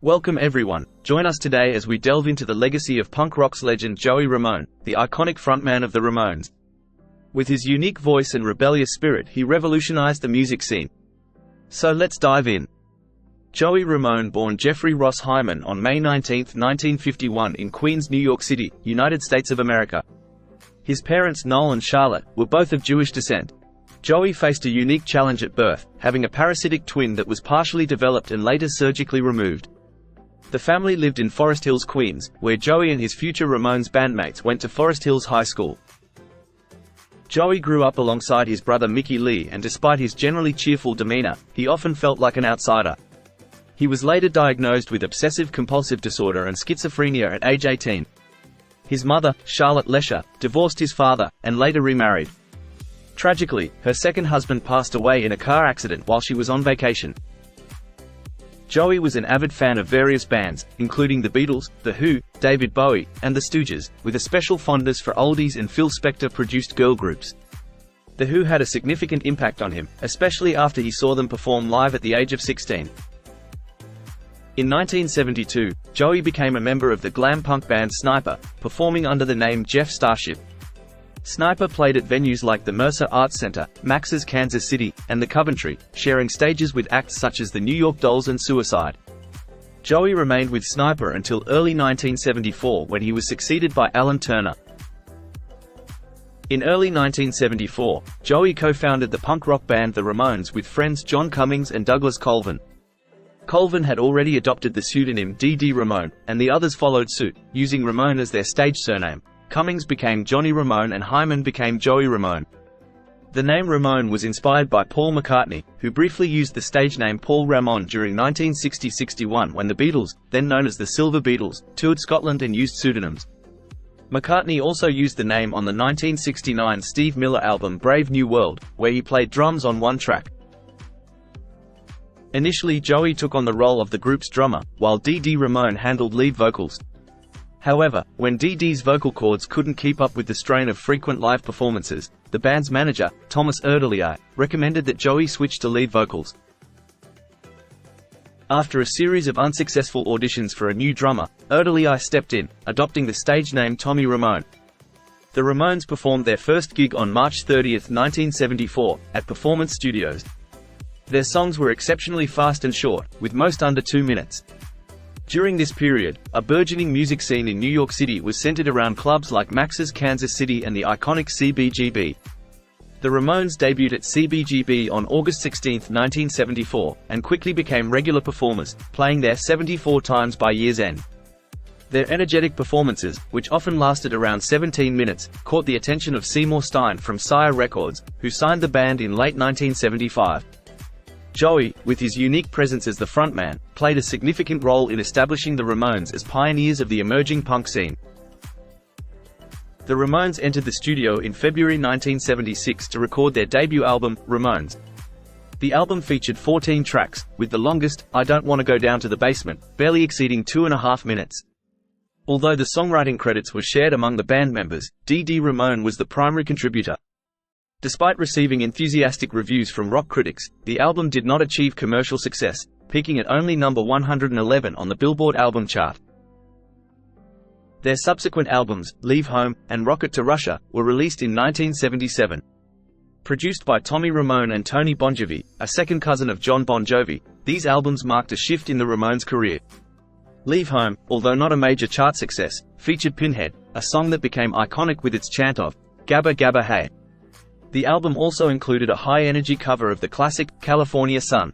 Welcome everyone, join us today as we delve into the legacy of punk rock's legend Joey Ramone, the iconic frontman of the Ramones. With his unique voice and rebellious spirit, he revolutionized the music scene. So let's dive in. Joey Ramone, born Jeffrey Ross Hyman on May 19, 1951 in Queens, New York City, United States of America. His parents, Noel and Charlotte, were both of Jewish descent. Joey faced a unique challenge at birth, having a parasitic twin that was partially developed and later surgically removed. The family lived in Forest Hills, Queens, where Joey and his future Ramones bandmates went to Forest Hills High School. Joey grew up alongside his brother Mickey Lee, and despite his generally cheerful demeanor, he often felt like an outsider. He was later diagnosed with obsessive-compulsive disorder and schizophrenia at age 18. His mother, Charlotte Lesher, divorced his father, and later remarried. Tragically, her second husband passed away in a car accident while she was on vacation. Joey was an avid fan of various bands, including The Beatles, The Who, David Bowie, and The Stooges, with a special fondness for oldies and Phil Spector-produced girl groups. The Who had a significant impact on him, especially after he saw them perform live at the age of 16. In 1972, Joey became a member of the glam punk band Sniper, performing under the name Jeff Starship. Sniper played at venues like the Mercer Arts Center, Max's Kansas City, and the Coventry, sharing stages with acts such as the New York Dolls and Suicide. Joey remained with Sniper until early 1974 when he was succeeded by Alan Turner. In early 1974, Joey co-founded the punk rock band The Ramones with friends John Cummings and Douglas Colvin. Colvin had already adopted the pseudonym D.D. Ramone, and the others followed suit, using Ramone as their stage surname. Cummings became Johnny Ramone and Hyman became Joey Ramone. The name Ramone was inspired by Paul McCartney, who briefly used the stage name Paul Ramone during 1960-61 when the Beatles, then known as the Silver Beatles, toured Scotland and used pseudonyms. McCartney also used the name on the 1969 Steve Miller album Brave New World, where he played drums on one track. Initially, Joey took on the role of the group's drummer, while D.D. Ramone handled lead vocals. However, when D.D.'s vocal cords couldn't keep up with the strain of frequent live performances, the band's manager, Thomas Erdely, recommended that Joey switch to lead vocals. After a series of unsuccessful auditions for a new drummer, Erdely stepped in, adopting the stage name Tommy Ramone. The Ramones performed their first gig on March 30, 1974, at Performance Studios. Their songs were exceptionally fast and short, with most under 2 minutes. During this period, a burgeoning music scene in New York City was centered around clubs like Max's Kansas City and the iconic CBGB. The Ramones debuted at CBGB on August 16, 1974, and quickly became regular performers, playing there 74 times by year's end. Their energetic performances, which often lasted around 17 minutes, caught the attention of Seymour Stein from Sire Records, who signed the band in late 1975. Joey, with his unique presence as the frontman, played a significant role in establishing the Ramones as pioneers of the emerging punk scene. The Ramones entered the studio in February 1976 to record their debut album, Ramones. The album featured 14 tracks, with the longest, I Don't Want to Go Down to the Basement, barely exceeding 2.5 minutes. Although the songwriting credits were shared among the band members, D.D. Ramone was the primary contributor. Despite receiving enthusiastic reviews from rock critics, the album did not achieve commercial success, peaking at only number 111 on the Billboard album chart. Their subsequent albums, Leave Home, and Rocket to Russia, were released in 1977. Produced by Tommy Ramone and Tony Bongiovi, a second cousin of John Bon Jovi, these albums marked a shift in the Ramones' career. Leave Home, although not a major chart success, featured Pinhead, a song that became iconic with its chant of, Gabba Gabba Hey. The album also included a high-energy cover of the classic, California Sun.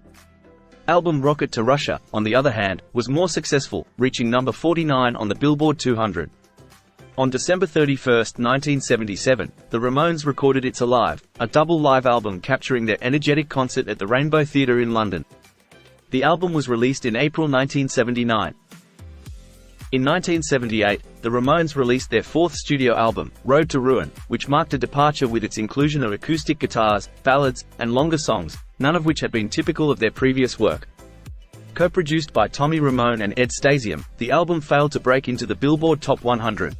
Album Rocket to Russia, on the other hand, was more successful, reaching number 49 on the Billboard 200. On December 31, 1977, the Ramones recorded It's Alive, a double live album capturing their energetic concert at the Rainbow Theatre in London. The album was released in April 1979. In 1978, the Ramones released their fourth studio album, Road to Ruin, which marked a departure with its inclusion of acoustic guitars, ballads, and longer songs, none of which had been typical of their previous work. Co-produced by Tommy Ramone and Ed Stasium, the album failed to break into the Billboard Top 100.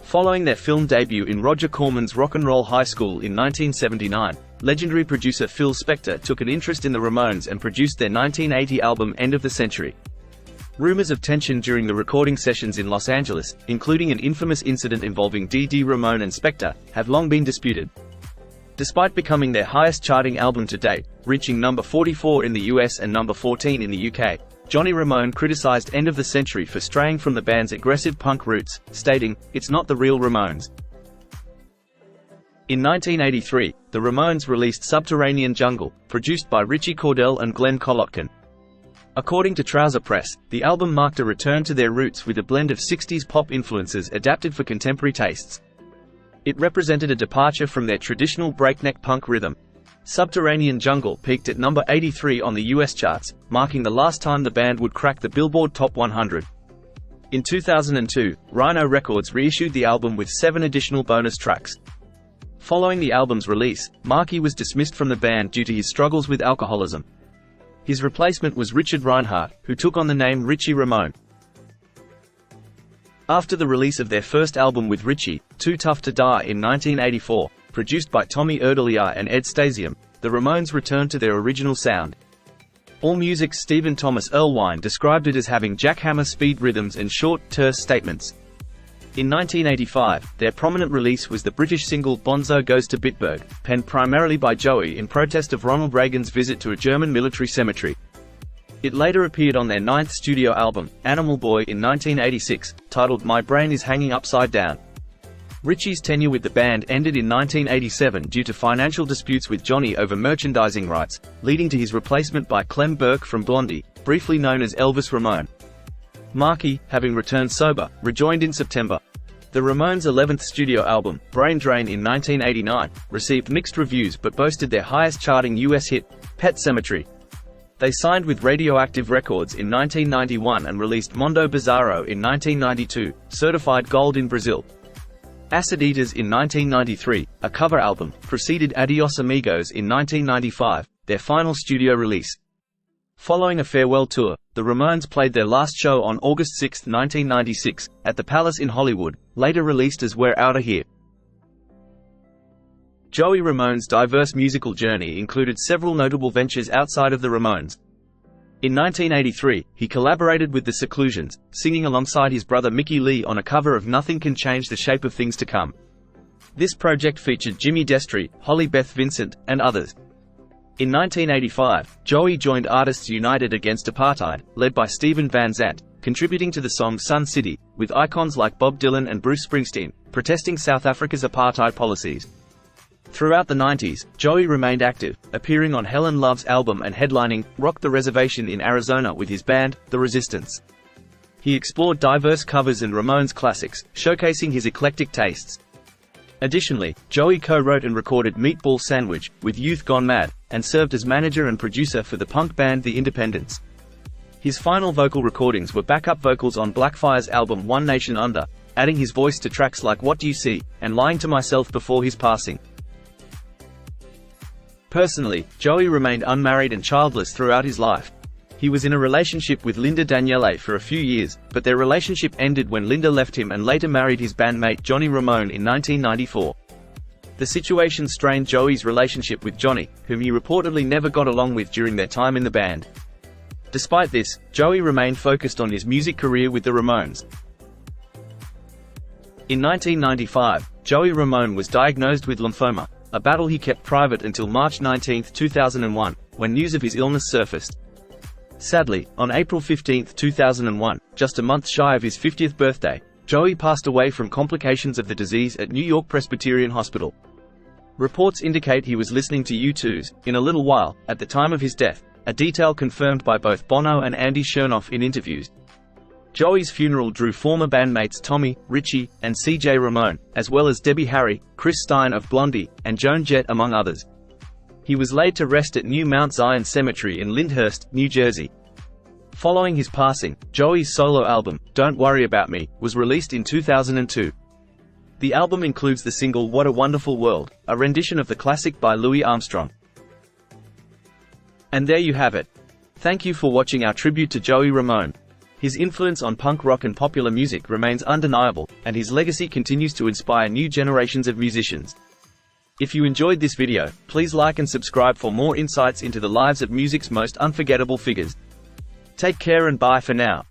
Following their film debut in Roger Corman's Rock and Roll High School in 1979, legendary producer Phil Spector took an interest in the Ramones and produced their 1980 album End of the Century. Rumors of tension during the recording sessions in Los Angeles, including an infamous incident involving Dee Ramone and Spector, have long been disputed. Despite becoming their highest charting album to date, reaching number 44 in the US and number 14 in the UK, Johnny Ramone criticized End of the Century for straying from the band's aggressive punk roots, stating, "It's not the real Ramones." In 1983, the Ramones released Subterranean Jungle, produced by Richie Cordell and Glenn Kolotkin. According to Trouser Press, the album marked a return to their roots with a blend of 60s pop influences adapted for contemporary tastes. It represented a departure from their traditional breakneck punk rhythm. Subterranean Jungle peaked at number 83 on the US charts, marking the last time the band would crack the Billboard Top 100. In 2002, Rhino Records reissued the album with 7 additional bonus tracks. Following the album's release, Markey was dismissed from the band due to his struggles with alcoholism. His replacement was Richard Reinhardt, who took on the name Richie Ramone. After the release of their first album with Richie, Too Tough to Die in 1984, produced by Tommy Erdely and Ed Stasium, the Ramones returned to their original sound. AllMusic's Stephen Thomas Erlewine described it as having jackhammer speed rhythms and short, terse statements. In 1985, their prominent release was the British single Bonzo Goes to Bitburg, penned primarily by Joey in protest of Ronald Reagan's visit to a German military cemetery. It later appeared on their 9th studio album, Animal Boy in 1986, titled My Brain is Hanging Upside Down. Richie's tenure with the band ended in 1987 due to financial disputes with Johnny over merchandising rights, leading to his replacement by Clem Burke from Blondie, briefly known as Elvis Ramone. Markey, having returned sober, rejoined in September. The Ramones' 11th studio album, Brain Drain in 1989, received mixed reviews but boasted their highest charting US hit, Pet Sematary. They signed with Radioactive Records in 1991 and released Mondo Bizarro in 1992, certified gold in Brazil. Acid Eaters in 1993, a cover album, preceded Adios Amigos in 1995, their final studio release. Following a farewell tour, the Ramones played their last show on August 6, 1996, at the Palace in Hollywood, later released as We're Outta Here. Joey Ramone's diverse musical journey included several notable ventures outside of the Ramones. In 1983, he collaborated with the Seclusions, singing alongside his brother Mickey Lee on a cover of Nothing Can Change the Shape of Things to Come. This project featured Jimmy Destri, Holly Beth Vincent, and others. In 1985, Joey joined Artists United Against Apartheid, led by Stephen Van Zandt, contributing to the song Sun City, with icons like Bob Dylan and Bruce Springsteen, protesting South Africa's apartheid policies. Throughout the 90s, Joey remained active, appearing on Helen Love's album and headlining Rock the Reservation in Arizona with his band, The Resistance. He explored diverse covers and Ramones classics, showcasing his eclectic tastes. Additionally, Joey co-wrote and recorded Meatball Sandwich with Youth Gone Mad, and served as manager and producer for the punk band The Independents. His final vocal recordings were backup vocals on Blackfire's album One Nation Under, adding his voice to tracks like What Do You See, and Lying to Myself before his passing. Personally, Joey remained unmarried and childless throughout his life. He was in a relationship with Linda Daniele for a few years, but their relationship ended when Linda left him and later married his bandmate Johnny Ramone in 1994. The situation strained Joey's relationship with Johnny, whom he reportedly never got along with during their time in the band. Despite this, Joey remained focused on his music career with the Ramones. In 1995, Joey Ramone was diagnosed with lymphoma, a battle he kept private until March 19, 2001, when news of his illness surfaced. Sadly, on April 15, 2001, just a month shy of his 50th birthday, Joey passed away from complications of the disease at New York Presbyterian Hospital. Reports indicate he was listening to U2's In a Little While at the time of his death, a detail confirmed by both Bono and Andy Chernoff in interviews. Joey's funeral drew former bandmates Tommy, Richie, and CJ Ramone, as well as Debbie Harry, Chris Stein of Blondie, and Joan Jett among others. He was laid to rest at New Mount Zion Cemetery in Lyndhurst, New Jersey. Following his passing, Joey's solo album, Don't Worry About Me, was released in 2002. The album includes the single What a Wonderful World, a rendition of the classic by Louis Armstrong. And there you have it. Thank you for watching our tribute to Joey Ramone. His influence on punk rock and popular music remains undeniable, and his legacy continues to inspire new generations of musicians. If you enjoyed this video, please like and subscribe for more insights into the lives of music's most unforgettable figures. Take care and bye for now.